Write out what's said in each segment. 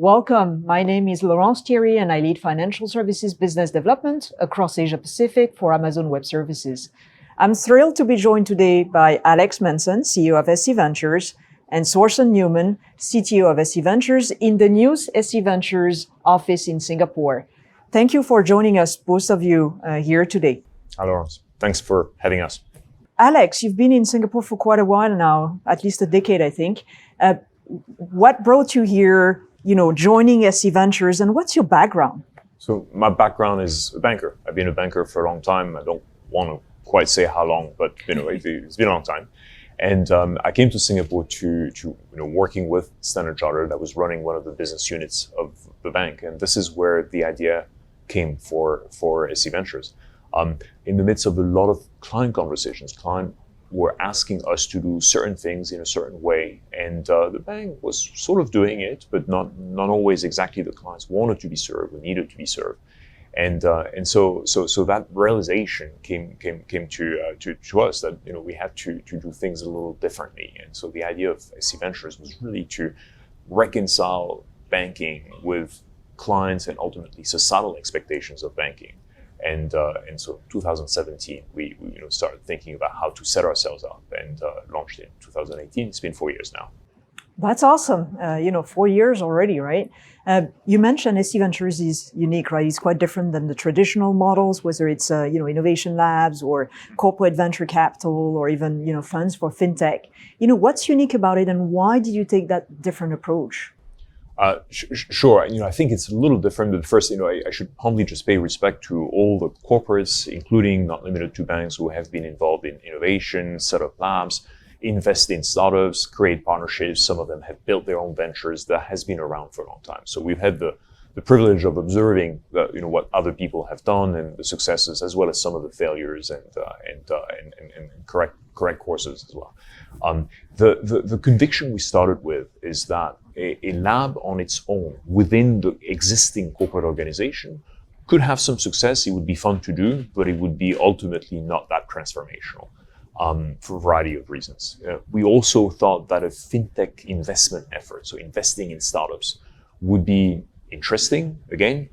Welcome. My name is Laurence Thierry and I lead financial services business development across Asia Pacific for Amazon Web Services. I'm thrilled to be joined today by Alex Manson, CEO of SC Ventures, and Sorsen Newman, CTO of SC Ventures in the new SC Ventures office in Singapore. Thank you for joining us, both of you, here today. Hi, Laurence. Thanks for having us. Alex, you've been in Singapore for quite a while now, at least a decade, I think. What brought you here, joining SC Ventures, and what's your background? So my background is a banker. I've been a banker for a long time. I don't want to quite say how long, but it's been a long time. And I came to Singapore to working with Standard Chartered. I was running one of the business units of the bank, and this is where the idea came for SC Ventures. In the midst of a lot of client conversations, clients were asking us to do certain things in a certain way, and the bank was sort of doing it, but not always exactly the clients wanted to be served or needed to be served. And so that realization came to us that we had to do things a little differently. And so the idea of SC Ventures was really to reconcile banking with clients and ultimately societal expectations of banking. And so 2017, we started thinking about how to set ourselves up and launched in 2018. It's been 4 years now. That's awesome. 4 years already, right? You mentioned SC Ventures is unique, right? It's quite different than the traditional models, whether it's, innovation labs or corporate venture capital or even, funds for fintech. What's unique about it and why did you take that different approach? Sure. I think it's a little different, but first, I should humbly just pay respect to all the corporates, including not limited to banks, who have been involved in innovation, set up labs, invest in startups, create partnerships. Some of them have built their own ventures. That has been around for a long time. So we've had the privilege of observing what other people have done and the successes, as well as some of the failures and correct courses as well. The conviction we started with is that a lab on its own within the existing corporate organization could have some success. It would be fun to do, but it would be ultimately not that transformational for a variety of reasons. We also thought that a fintech investment effort, so investing in startups, would be interesting, again,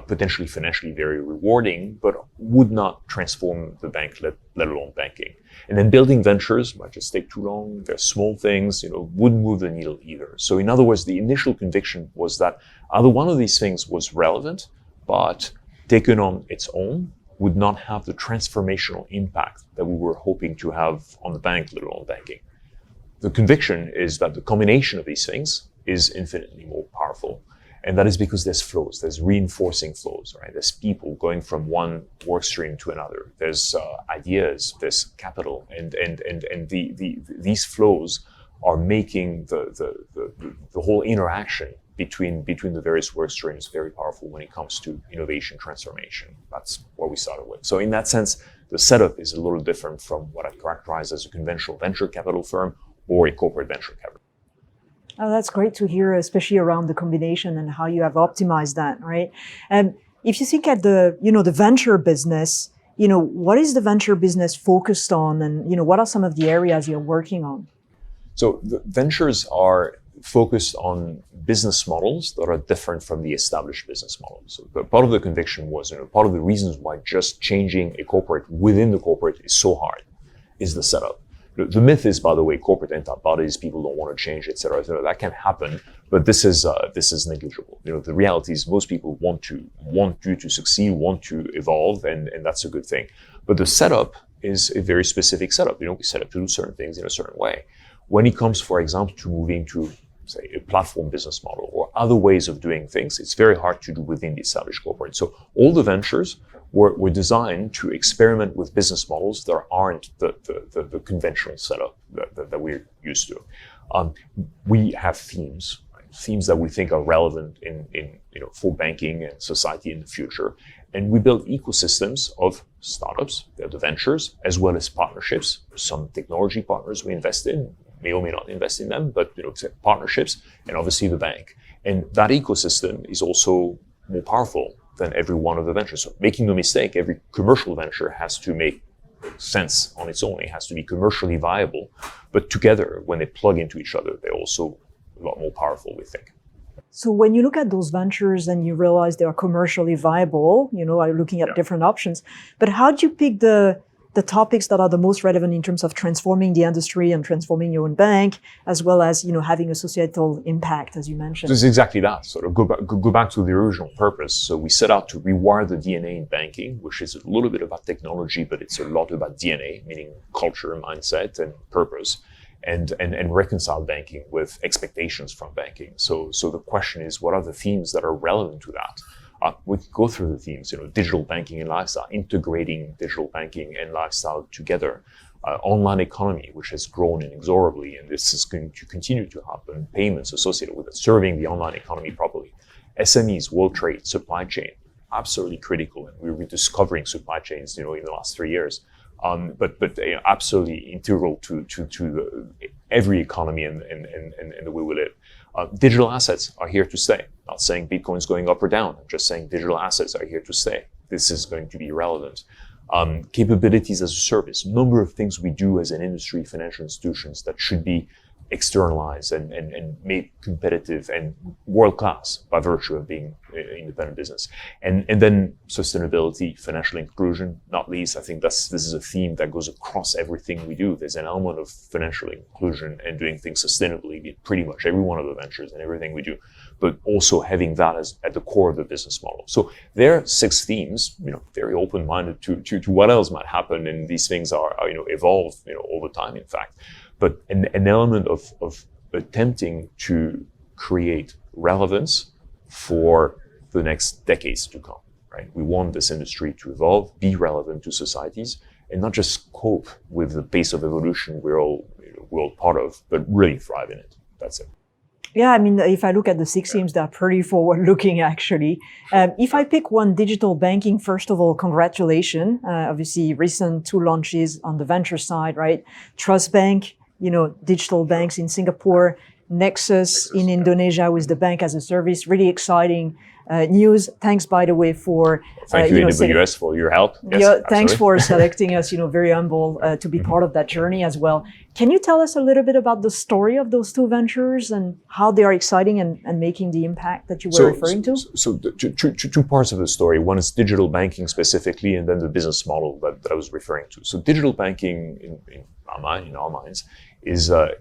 potentially financially very rewarding, but would not transform the bank, let alone banking. And then building ventures might just take too long. They're small things, wouldn't move the needle either. So in other words, the initial conviction was that either one of these things was relevant, but taken on its own would not have the transformational impact that we were hoping to have on the bank, let alone banking. The conviction is that the combination of these things is infinitely more powerful. And that is because there's flows, there's reinforcing flows, right? There's people going from one work stream to another. There's ideas, there's capital, and these flows are making the whole interaction between the various work streams very powerful when it comes to innovation transformation. That's what we started with. So in that sense, the setup is a little different from what I characterize as a conventional venture capital firm or a corporate venture capital. Oh, that's great to hear, especially around the combination and how you have optimized that, right? And if you think at the venture business, what is the venture business focused on, and what are some of the areas you're working on? So the ventures are focused on business models that are different from the established business models. So part of the conviction was, part of the reasons why just changing a corporate within the corporate is so hard is the setup. The myth is, by the way, corporate antibodies, people don't want to change, et cetera. That can happen, but this is negligible. The reality is most people want you to succeed, want to evolve, and that's a good thing. But the setup is a very specific setup. We set up to do certain things in a certain way. When it comes, for example, to moving to, say, a platform business model or other ways of doing things, it's very hard to do within the established corporate. So all the ventures were designed to experiment with business models that aren't the conventional setup that we're used to. We have themes that we think are relevant in for banking and society in the future. And we build ecosystems of startups, they're the ventures, as well as partnerships. Some technology partners we invest in, may or may not invest in them, but partnerships, and obviously the bank. And that ecosystem is also more powerful than every one of the ventures. So making no mistake, every commercial venture has to make sense on its own. It has to be commercially viable. But together, when they plug into each other, they're also a lot more powerful, we think. So when you look at those ventures and you realize they are commercially viable, are looking at different options, but how do you pick the topics that are the most relevant in terms of transforming the industry and transforming your own bank, as well as, having a societal impact, as you mentioned? It's exactly that. Sort of go back to the original purpose. So we set out to rewire the DNA in banking, which is a little bit about technology, but it's a lot about DNA, meaning culture, mindset, and purpose. And reconcile banking with expectations from banking. So the question is, what are the themes that are relevant to that? We can go through the themes, digital banking and lifestyle, integrating digital banking and lifestyle together. Online economy, which has grown inexorably, and this is going to continue to happen. Payments associated with it, serving the online economy properly. SMEs, world trade, supply chain, absolutely critical. And we're rediscovering supply chains, in the last 3 years. But absolutely integral to every economy and the way we live. Digital assets are here to stay. Not saying Bitcoin is going up or down. I'm just saying digital assets are here to stay. This is going to be relevant. Capabilities as a service. Number of things we do as an industry, financial institutions that should be externalized and made competitive and world-class by virtue of being an independent business. And then sustainability, financial inclusion, not least. I think this is a theme that goes across everything we do. There's an element of financial inclusion and doing things sustainably in pretty much every one of the ventures and everything we do, but also having that as at the core of the business model. So there are 6 themes, very open-minded to what else might happen, and these things are evolve, over time, in fact. But an element of attempting to create relevance for the next decades to come, right? We want this industry to evolve, be relevant to societies, and not just cope with the pace of evolution we're all part of, but really thrive in it. That's it. Yeah, I mean, if I look at the 6 themes, they're pretty forward-looking, actually. If I pick one, digital banking, first of all, congratulations. Obviously, recent 2 launches on the venture side, right? Trust Bank, digital banks in Singapore, Nexus in Indonesia with the bank as a service. Really exciting news. Thanks, by the way, for thank you, AWS, for your help. Yes, yeah, thanks for selecting us. Very humble to be part of that journey as well. Can you tell us a little bit about the story of those 2 ventures and how they are exciting and making the impact that you were referring to? So two parts of the story. One is digital banking specifically, and then the business model that I was referring to. So digital banking, in our minds, is a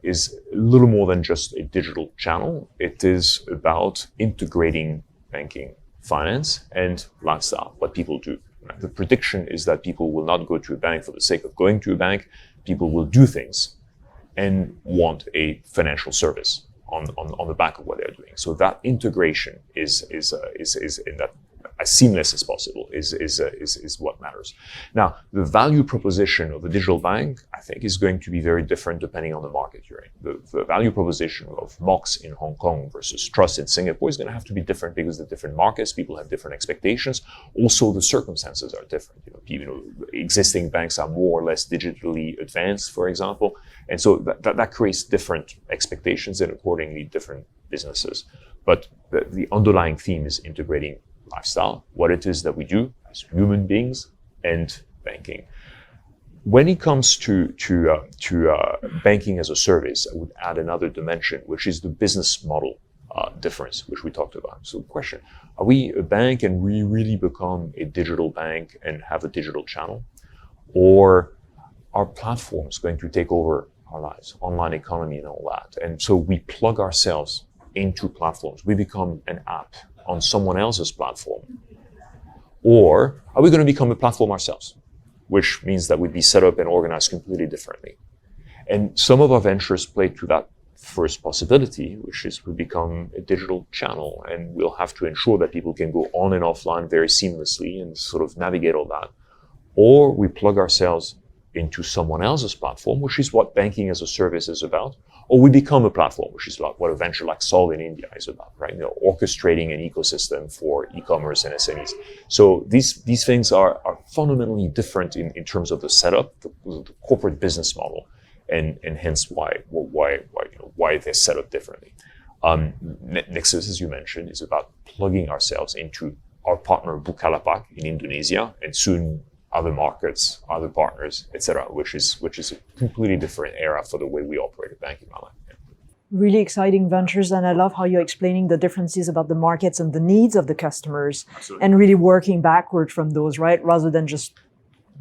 little more than just a digital channel. It is about integrating banking, finance, and lifestyle, what people do. The prediction is that people will not go to a bank for the sake of going to a bank. People will do things and want a financial service on the back of what they're doing. So that integration is in that as seamless as possible is what matters. Now, the value proposition of the digital bank, I think, is going to be very different depending on the market you're in. The value proposition of Mox in Hong Kong versus Trust in Singapore is going to have to be different because the different markets, people have different expectations. Also, the circumstances are different. Existing banks are more or less digitally advanced, for example, and so that creates different expectations and accordingly different businesses. But the underlying theme is integrating lifestyle, what it is that we do as human beings, and banking. When it comes to banking as a service, I would add another dimension, which is the business model difference, which we talked about. So the question, are we a bank and we really become a digital bank and have a digital channel? Or are platforms going to take over our lives, online economy and all that? And so we plug ourselves into platforms. We become an app on someone else's platform. Or are we going to become a platform ourselves, which means that we'd be set up and organized completely differently? And some of our ventures play to that first possibility, which is we become a digital channel, and we'll have to ensure that people can go on and offline very seamlessly and sort of navigate all that. Or we plug ourselves into someone else's platform, which is what banking as a service is about. Or we become a platform, which is what a venture like Solve in India is about, right? Orchestrating an ecosystem for e-commerce and SMEs. So these things are fundamentally different in terms of the setup, the corporate business model, and hence why they're set up differently. Nexus, as you mentioned, is about plugging ourselves into our partner Bukalapak in Indonesia, and soon other markets, other partners, etc., which is a completely different era for the way we operate a bank in my life. really exciting ventures, and I love how you're explaining the differences about the markets and the needs of the customers. Absolutely. And really working backward from those, right? Rather than just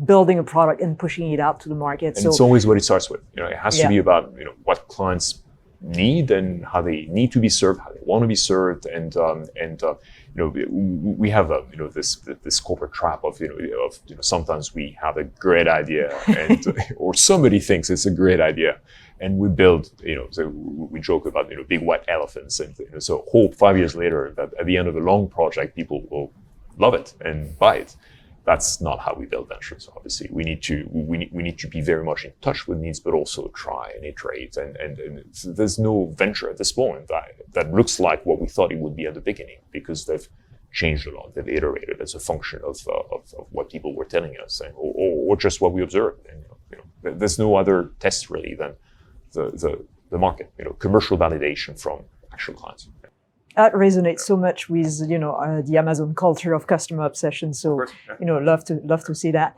building a product and pushing it out to the market. And it's always what it starts with. It has to Yeah. be about what clients need and how they need to be served, how they want to be served, and we have this corporate trap of sometimes we have a great idea and or somebody thinks it's a great idea, and we build so we joke about big white elephants, and so hope 5 years later that at the end of a long project people will love it and buy it. That's not how we build ventures. Obviously, we need to be very much in touch with needs, but also try and iterate. And there's no venture at this point that looks like what we thought it would be at the beginning, because they've changed a lot. They've iterated as a function of what people were telling us, or just what we observed. And there's no other test really than the market. Commercial validation from actual clients. That resonates so much with the Amazon culture of customer obsession. So love to see that.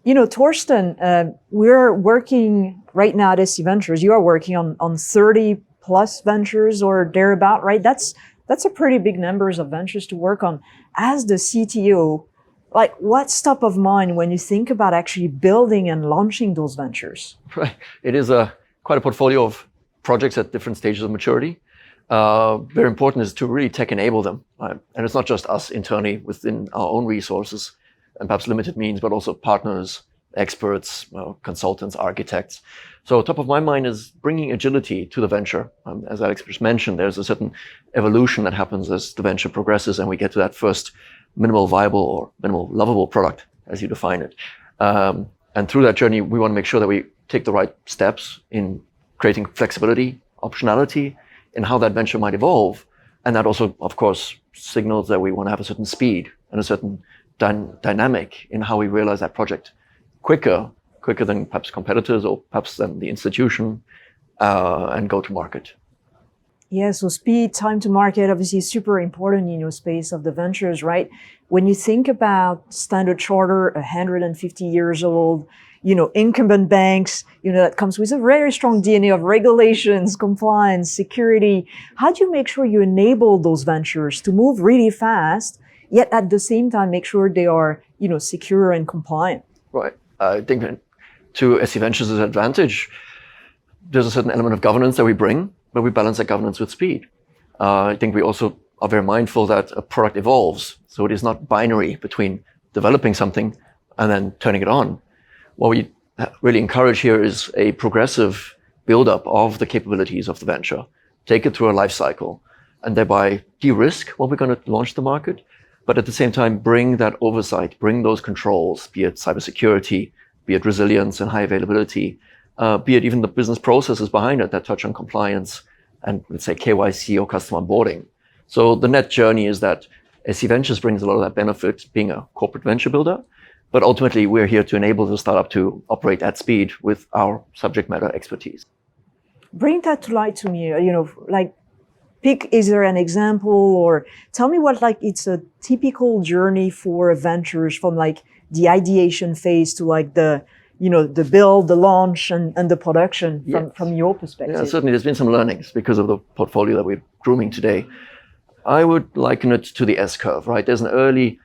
Torsten, we're working right now at SC Ventures. You are working on 30 plus ventures or thereabout, right? That's a pretty big numbers of ventures to work on. As the CTO, like what's top of mind when you think about actually building and launching those ventures? Right, it is quite a portfolio of projects at different stages of maturity. Very important is to really tech enable them. And it's not just us internally within our own resources and perhaps limited means, but also partners, experts, consultants, architects. So top of my mind is bringing agility to the venture. As Alex just mentioned, there's a certain evolution that happens as the venture progresses and we get to that first minimal viable or minimal lovable product, as you define it. And through that journey, we want to make sure that we take the right steps in creating flexibility, optionality, in how that venture might evolve. And that also, of course, signals that we want to have a certain speed and a certain dynamic in how we realize that project quicker than perhaps competitors or perhaps than the institution, and go to market. Yeah, so speed, time to market, obviously is super important in your space of the ventures, right? When you think about Standard Chartered, 150 years old, incumbent banks, that comes with a very strong DNA of regulations, compliance, security. How do you make sure you enable those ventures to move really fast, yet at the same time make sure they are, secure and compliant? Right. I think that to SC Ventures' advantage, there's a certain element of governance that we bring, but we balance that governance with speed. I think we also are very mindful that a product evolves. So it is not binary between developing something and then turning it on. What we really encourage here is a progressive build-up of the capabilities of the venture, take it through a life cycle, and thereby de-risk what we're going to launch the market, but at the same time bring that oversight, bring those controls, be it cybersecurity, be it resilience and high availability, be it even the business processes behind it that touch on compliance and, let's say, KYC or customer onboarding. So the net journey is that SC Ventures brings a lot of that benefit being a corporate venture builder, but ultimately we're here to enable the startup to operate at speed with our subject matter expertise. Bring that to light to me, is there an example, or tell me what it's a typical journey for ventures from the ideation phase to the build, the launch, and the production from your perspective. Yeah, certainly there's been some learnings because of the portfolio that we're grooming today. I would liken it to the S-curve, right? There's an early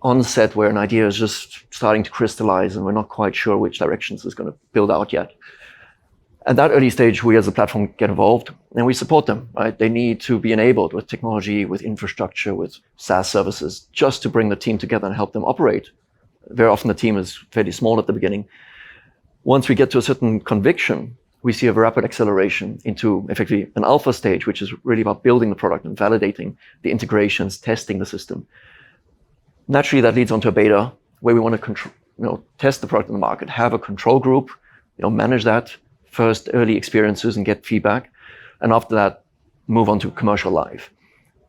onset where an idea is just starting to crystallize and we're not quite sure which directions it's going to build out yet. At that early stage, we as a platform get involved and we support them, right? They need to be enabled with technology, with infrastructure, with SaaS services, just to bring the team together and help them operate. Very often the team is fairly small at the beginning. Once we get to a certain conviction, we see a rapid acceleration into effectively an alpha stage, which is really about building the product and validating the integrations, testing the system. Naturally, that leads on to a beta where we want to test the product in the market, have a control group, manage that first early experiences and get feedback. And after that, move on to commercial live.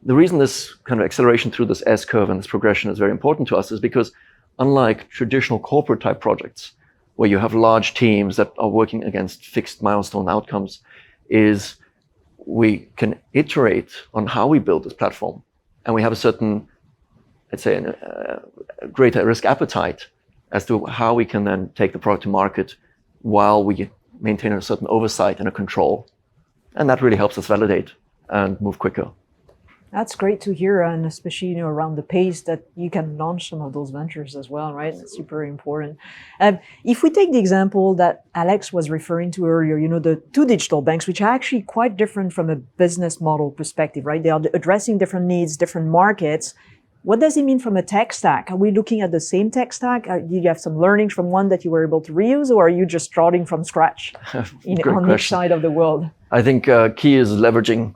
The reason this kind of acceleration through this S-curve and this progression is very important to us is because unlike traditional corporate type projects, where you have large teams that are working against fixed milestone outcomes, is we can iterate on how we build this platform. And we have a certain, let's say, a greater risk appetite as to how we can then take the product to market while we maintain a certain oversight and a control. And that really helps us validate and move quicker. That's great to hear, and especially around the pace that you can launch some of those ventures as well, right? That's super important. If we take the example that Alex was referring to earlier, the two digital banks, which are actually quite different from a business model perspective, right? They are addressing different needs, different markets. What does it mean from a tech stack? Are we looking at the same tech stack? Do you have some learnings from one that you were able to reuse, or are you just starting from scratch on each side of the world? I think key is leveraging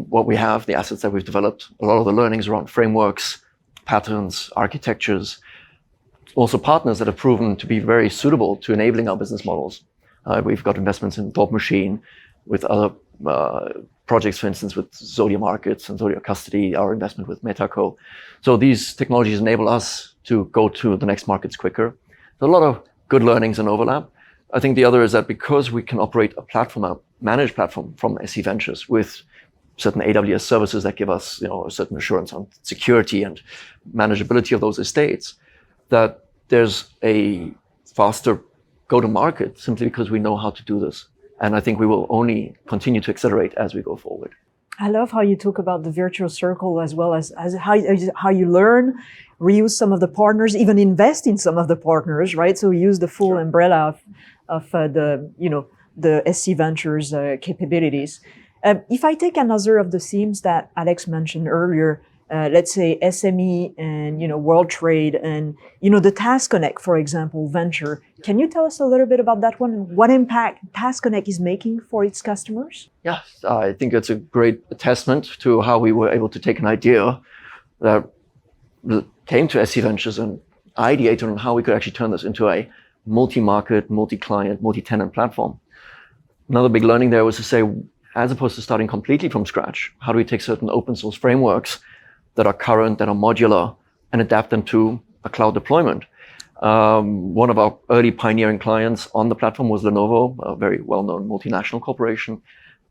what we have, the assets that we've developed, a lot of the learnings around frameworks, patterns, architectures, also partners that have proven to be very suitable to enabling our business models. We've got investments in Thought Machine with other projects, for instance, with Zodia Markets and Zodia Custody, our investment with Metaco. So these technologies enable us to go to the next markets quicker. There's a lot of good learnings and overlap. I think the other is that because we can operate a platform, a managed platform from SC Ventures with certain AWS services that give us, a certain assurance on security and manageability of those estates, that there's a faster go-to-market simply because we know how to do this. And I think we will only continue to accelerate as we go forward. I love how you talk about the virtuous circle as well as how you learn, reuse some of the partners, even invest in some of the partners, right? So use the full umbrella of the SC Ventures capabilities. If I take another of the themes that Alex mentioned earlier, let's say SME and World Trade and the Task Connect, for example, venture. Can you tell us a little bit about that one? What impact Task Connect is making for its customers? Yeah, I think it's a great testament to how we were able to take an idea that came to SC Ventures and ideate on how we could actually turn this into a multi-market, multi-client, multi-tenant platform. Another big learning there was to say, as opposed to starting completely from scratch, how do we take certain open source frameworks that are current, that are modular, and adapt them to a cloud deployment? One of our early pioneering clients on the platform was Lenovo, a very well-known multinational corporation.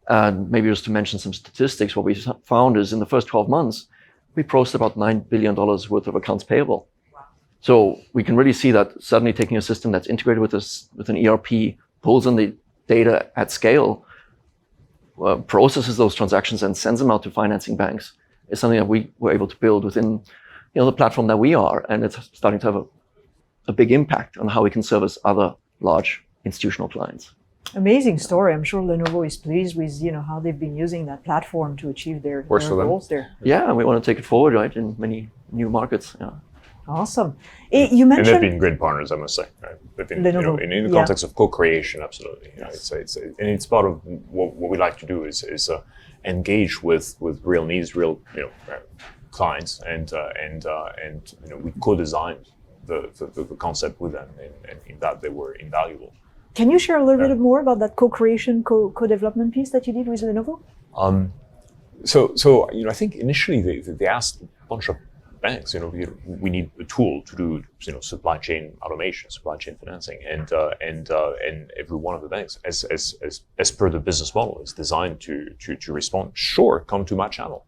And maybe just to mention some statistics, what we found is in the first 12 months, we processed about $9 billion worth of accounts payable. Wow. So we can really see that suddenly taking a system that's integrated with an ERP, pulls in the data at scale, processes those transactions and sends them out to financing banks is something that we were able to build within the platform that we are. And it's starting to have a big impact on how we can service other large institutional clients. Amazing story. I'm sure Lenovo is pleased with how they've been using that platform to achieve their goals there. Yeah, and we want to take it forward, right, in many new markets. Yeah. Awesome. You mentioned, and they've been great partners, I must say. Right? They've been, Lenovo, in the context of co-creation, absolutely. Yes. It's part of what we like to do is engage with real needs, real clients, and we co-designed the concept with them, and in that they were invaluable. Can you share a little bit more about that co-creation, co-development piece that you did with Lenovo? So I think initially they asked a bunch of banks, we need a tool to do, supply chain automation, supply chain financing, and every one of the banks, as per the business model, is designed to respond. Sure, come to my channel,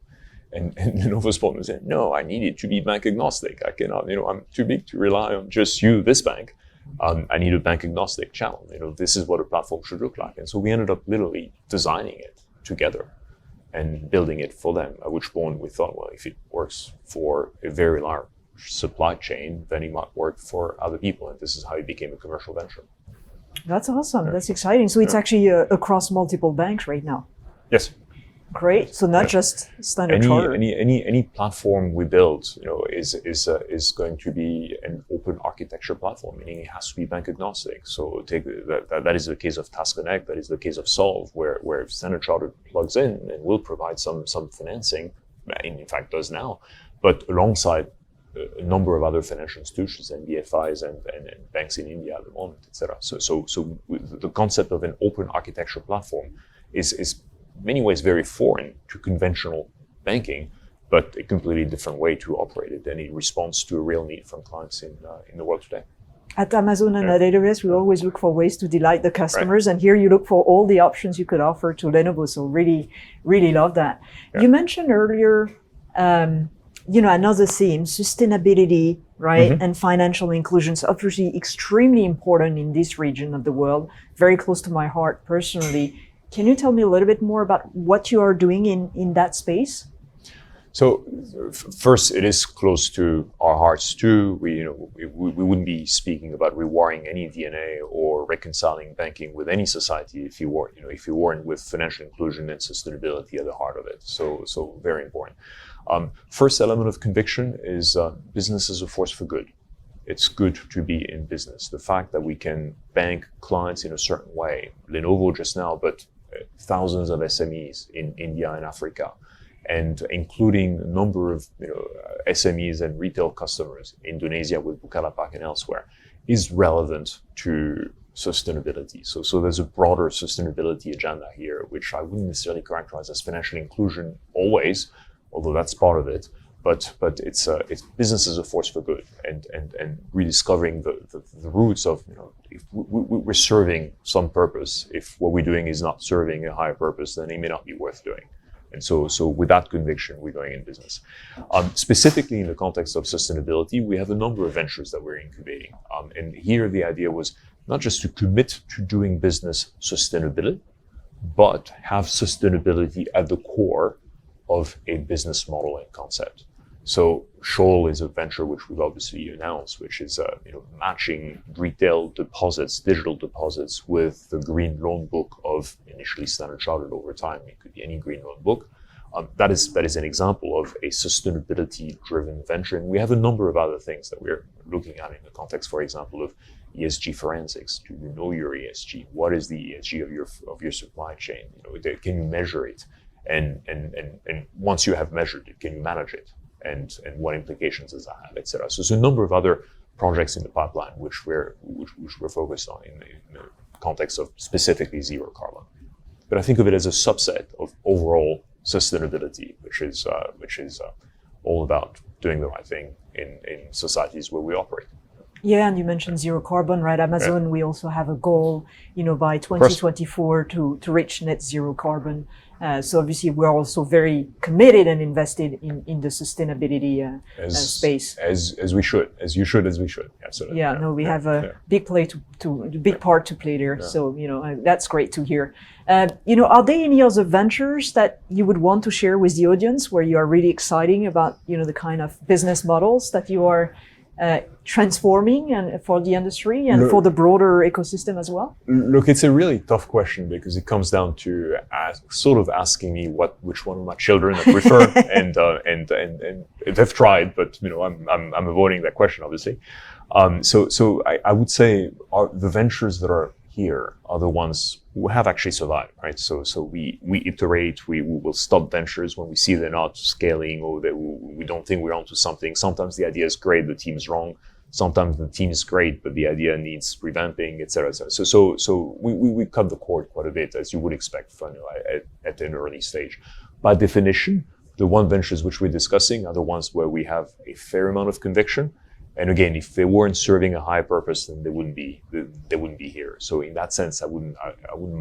and Lenovo's partner said, no, I need it to be bank agnostic. I cannot, I'm too big to rely on just you, this bank. I need a bank agnostic channel. This is what a platform should look like, and so we ended up literally designing it together and building it for them, at which point we thought, well, if it works for a very large supply chain, then it might work for other people. And this is how it became a commercial venture. That's awesome. Yeah. That's exciting. So it's actually across multiple banks right now. Yes. Great. So not just Standard Chartered. Any platform we build, is going to be an open architecture platform, meaning it has to be bank agnostic. So that is the case of Task Connect. That is the case of Solve, where Standard Chartered plugs in and will provide some financing, and in fact does now, but alongside a number of other financial institutions and BFIs and banks in India at the moment, etc. So the concept of an open architecture platform is many ways very foreign to conventional banking, but a completely different way to operate it, and it responds to a real need from clients in the world today. At Amazon and at AWS, we always look for ways to delight the customers, and here you look for all the options you could offer to Lenovo. So really, really love that. Yeah. You mentioned earlier, another theme, sustainability, right, and financial inclusion. So obviously extremely important in this region of the world, very close to my heart personally. Can you tell me a little bit more about what you are doing in that space? So first, it is close to our hearts too. We wouldn't be speaking about rewiring any DNA or reconciling banking with any society if you weren't with financial inclusion and sustainability at the heart of it. So very important. First element of conviction is business is a force for good. It's good to be in business. The fact that we can bank clients in a certain way, Lenovo just now, but thousands of SMEs in India and Africa, and including a number of SMEs and retail customers, Indonesia with Bukalapak and elsewhere, is relevant to sustainability. So there's a broader sustainability agenda here, which I wouldn't necessarily characterize as financial inclusion always, although that's part of it. But it's business as a force for good, and rediscovering the roots of if we're serving some purpose. If what we're doing is not serving a higher purpose, then it may not be worth doing. And so with that conviction, we're going in business. Specifically in the context of sustainability, we have a number of ventures that we're incubating. And here the idea was not just to commit to doing business sustainability, but have sustainability at the core of a business model and concept. So Shoal is a venture which we've obviously announced, which is matching retail deposits, digital deposits, with the green loan book of initially Standard Chartered. Over time, it could be any green loan book. That is an example of a sustainability-driven venture, and we have a number of other things that we're looking at in the context, for example, of ESG forensics. Do you know your ESG? What is the ESG of your supply chain? Can you measure it? And once you have measured it, can you manage it? And what implications does that have, et cetera. So there's a number of other projects in the pipeline which we're focused on in the context of specifically zero carbon. But I think of it as a subset of overall sustainability, which is all about doing the right thing in societies where we operate. Yeah, and you mentioned zero carbon, right? Amazon, we also have a goal, by 2024 to reach net zero carbon. So obviously, we're also very committed and invested in the sustainability space. As we should, absolutely. Yeah, no, we have a big part to play there. Yeah. So that's great to hear. Are there any other ventures that you would want to share with the audience where you are really exciting about the kind of business models that you are transforming and for the industry and for the broader ecosystem as well? Look, it's a really tough question because it comes down to asking me which one of my children I prefer, and they've tried, but I'm avoiding that question obviously. So I would say the ventures that are here are the ones who have actually survived, right? So we iterate, we will stop ventures when we see they're not scaling or that we don't think we're onto something. Sometimes the idea is great, the team's wrong. Sometimes the team is great, but the idea needs revamping, et cetera, et cetera. So we cut the cord quite a bit, as you would expect from at an early stage. By definition, the one ventures which we're discussing are the ones where we have a fair amount of conviction. And again, if they weren't serving a high purpose, then they wouldn't be here. So in that sense, I wouldn't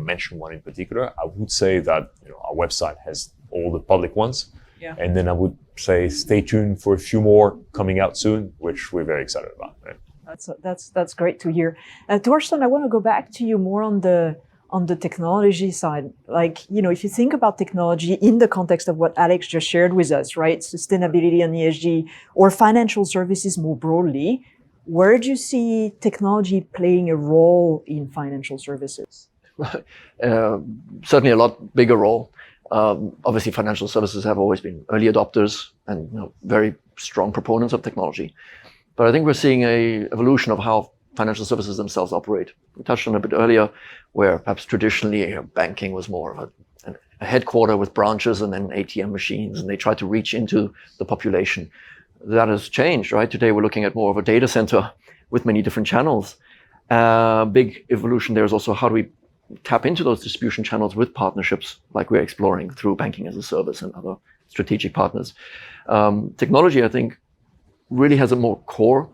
mention one in particular. I would say that our website has all the public ones, and then I would say stay tuned for a few more coming out soon, which we're very excited about. Right? That's great to hear. Torsten, I want to go back to you more on the technology side. If you think about technology in the context of what Alex just shared with us, right? Sustainability and ESG or financial services more broadly, where do you see technology playing a role in financial services? Certainly a lot bigger role. Obviously, financial services have always been early adopters and very strong proponents of technology. But I think we're seeing an evolution of how financial services themselves operate. We touched on a bit earlier, where perhaps traditionally banking was more of a headquarter with branches and then ATM machines, and they tried to reach into the population. That has changed, right? Today we're looking at more of a data center with many different channels. Big evolution there is also how do we tap into those distribution channels with partnerships like we're exploring through banking as a service and other strategic partners. Technology, I think, really has a more core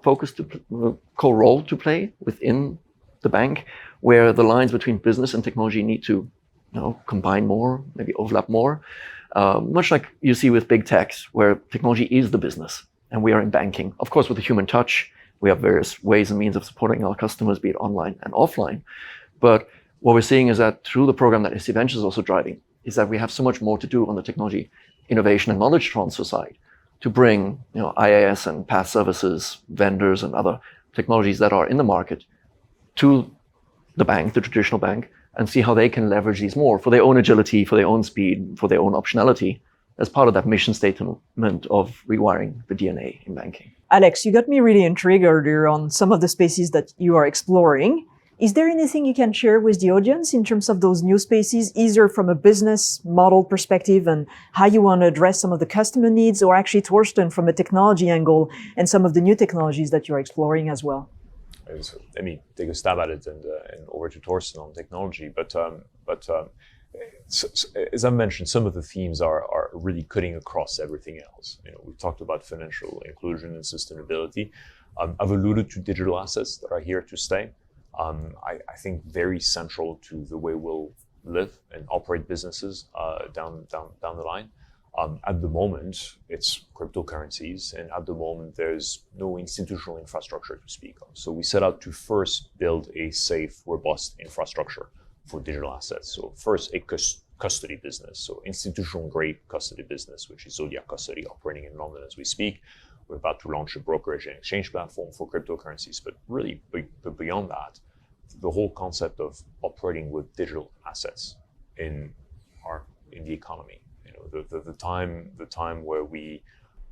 role to play within the bank, where the lines between business and technology need to combine more, maybe overlap more. Much like you see with big techs, where technology is the business and we are in banking. Of course, with the human touch, we have various ways and means of supporting our customers, be it online and offline. But what we're seeing is that through the program that SC Ventures is also driving, is that we have so much more to do on the technology innovation and knowledge transfer side to bring IaaS and PaaS services, vendors and other technologies that are in the market to the bank, the traditional bank, and see how they can leverage these more for their own agility, for their own speed, for their own optionality as part of that mission statement of rewiring the DNA in banking. Alex, you got me really intrigued earlier on some of the spaces that you are exploring. Is there anything you can share with the audience in terms of those new spaces, either from a business model perspective and how you want to address some of the customer needs, or actually, Torsten, from a technology angle and some of the new technologies that you're exploring as well? So let me take a stab at it and over to Torsten on technology. So, as I mentioned, some of the themes are really cutting across everything else. We've talked about financial inclusion and sustainability. I've alluded to digital assets that are here to stay. I think very central to the way we'll live and operate businesses down the line. At the moment, it's cryptocurrencies, and at the moment, there's no institutional infrastructure to speak of. So we set out to first build a safe, robust infrastructure for digital assets. So first, a custody business, so institutional-grade custody business, which is Zodiac Custody, operating in London as we speak. We're about to launch a brokerage and exchange platform for cryptocurrencies, but really, beyond that, the whole concept of operating with digital assets in the economy. The time where we,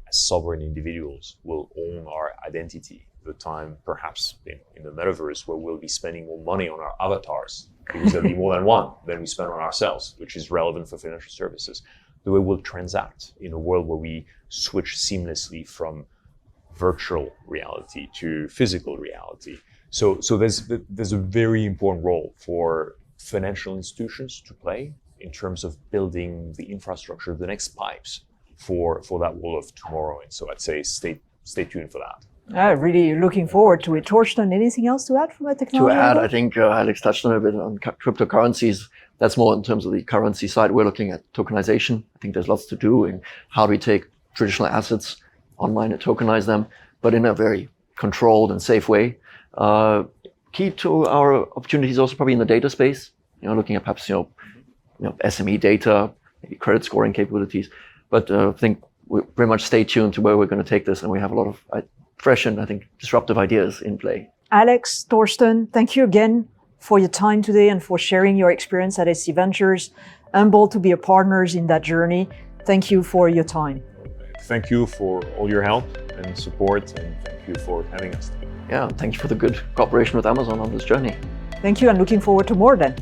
as sovereign individuals, will own our identity. The time, perhaps in the metaverse, where we'll be spending more money on our avatars, because there'll be more than one than we spend on ourselves, which is relevant for financial services. The way we'll transact in a world where we switch seamlessly from virtual reality to physical reality. So there's a very important role for financial institutions to play in terms of building the infrastructure, the next pipes for that world of tomorrow. And so I'd say stay tuned for that. Really looking forward to it. Torsten, anything else to add from a technology To add, angle? I think Alex touched on a bit on cryptocurrencies. That's more in terms of the currency side. We're looking at tokenization. I think there's lots to do in how do we take traditional assets online and tokenize them, but in a very controlled and safe way. Key to our opportunities also probably in the data space, looking at perhaps, SME data, maybe credit scoring capabilities. But I think we very much stay tuned to where we're going to take this, and we have a lot of fresh and I think disruptive ideas in play. Alex, Torsten, thank you again for your time today and for sharing your experience at SC Ventures. Humbled to be a partners in that journey. Thank you for your time. Thank you for all your help and support, and thank you for having us. Yeah, thank you for the good cooperation with Amazon on this journey. Thank you, and looking forward to more then.